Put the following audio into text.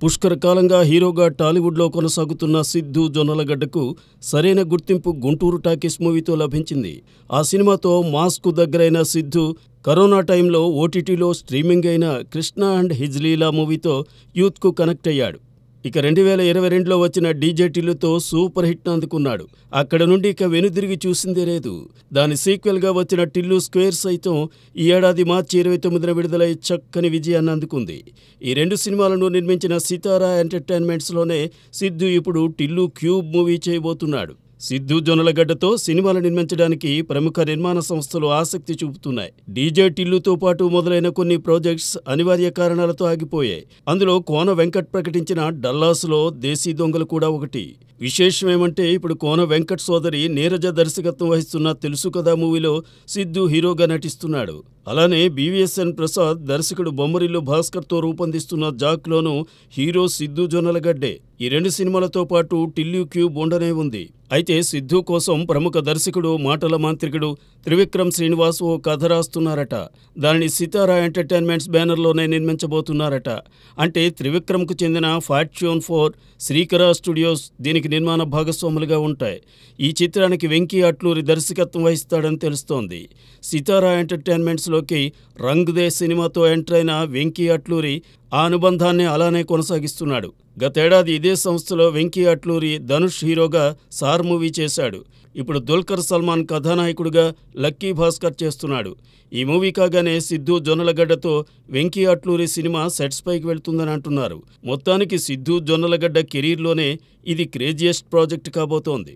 పుష్కర కాలంగా హీరోగా టాలీవుడ్లో కొనసాగుతున్న సిద్ధు జొన్నలగడ్డకు సరైన గుర్తింపు గుంటూరు టాకీస్ మూవీతో లభించింది. ఆ సినిమాతో మాస్కు దగ్గరైన సిద్ధు కరోనా టైంలో ఓటీటీలో స్ట్రీమింగ్ అయిన కృష్ణ అండ్ హిజ్ లీలా మూవీతో యూత్కు కనెక్ట్ అయ్యాడు. ఇక 2022లో వచ్చిన డీజే టిల్లుతో సూపర్ హిట్ను అందుకున్నాడు. అక్కడ నుండి ఇక వెనుదిరిగి చూసిందే లేదు. దాని సీక్వెల్గా వచ్చిన టిల్లు స్క్వేర్ సైతం ఈ ఏడాది మార్చి 29న విడుదలై చక్కని విజయాన్ని అందుకుంది. ఈ రెండు సినిమాలను నిర్మించిన సితారా ఎంటర్టైన్మెంట్స్లోనే సిద్ధు ఇప్పుడు టిల్లు క్యూబ్ మూవీ చేయబోతున్నాడు. సిద్ధు జొన్నలగడ్డతో సినిమాలు నిర్మించడానికి ప్రముఖ నిర్మాణ సంస్థలు ఆసక్తి చూపుతున్నాయి. డీజే టిల్లుతో పాటు మొదలైన కొన్ని ప్రాజెక్ట్స్ అనివార్య కారణాలతో ఆగిపోయాయి. అందులో కోన వెంకట్ ప్రకటించిన డల్లాస్లో దేశీ దొంగలు కూడా ఒకటి. విశేషమేమంటే ఇప్పుడు కోన వెంకట్ సోదరి నీరజ దర్శకత్వం వహిస్తున్న తెలుసు కదా మూవీలో సిద్ధు హీరోగా నటిస్తున్నాడు. అలానే బీవీఎస్ఎన్ ప్రసాద్ దర్శకుడు బొమ్మరిల్లు భాస్కర్తో రూపొందిస్తున్న జాక్లోనూ హీరో సిద్ధు జొన్నలగడ్డే. ఈ రెండు సినిమాలతో పాటు టిల్లు క్యూబ్ ఉండనే ఉంది. అయితే సిద్ధు కోసం ప్రముఖ దర్శకుడు మాటల మాంత్రికుడు త్రివిక్రమ్ శ్రీనివాస్ ఓ కథ రాస్తున్నారట. దానిని సితారా ఎంటర్టైన్మెంట్స్ బ్యానర్లోనే నిర్మించబోతున్నారట. అంటే త్రివిక్రమ్కు చెందిన ఫార్చ్యూన్ 4, శ్రీకర స్టూడియోస్ దీనికి నిర్మాణ భాగస్వాములుగా ఉంటాయి. ఈ చిత్రానికి వెంకీ అట్లూరి దర్శకత్వం వహిస్తాడని తెలుస్తోంది. సితారా ఎంటర్టైన్మెంట్స్లోకి రంగ్ దే సినిమాతో ఎంటర్ అయిన వెంకీ అట్లూరి ఆ అనుబంధాన్ని అలానే కొనసాగిస్తున్నాడు. గతేడాది ఇదే సంస్థలో వెంకీ అట్లూరి ధనుష్ హీరోగా సార్ మూవీ చేశాడు. ఇప్పుడు దుల్కర్ సల్మాన్ కథానాయకుడిగా లక్కీ భాస్కర్ చేస్తున్నాడు. ఈ మూవీ కాగానే సిద్ధు జొన్నలగడ్డతో వెంకీ అట్లూరి సినిమా సెట్స్ పైకి వెళ్తుందని అంటున్నారు. మొత్తానికి సిద్ధు జొన్నలగడ్డ కెరీర్లోనే ఇది క్రేజియస్ట్ ప్రాజెక్ట్ కాబోతోంది.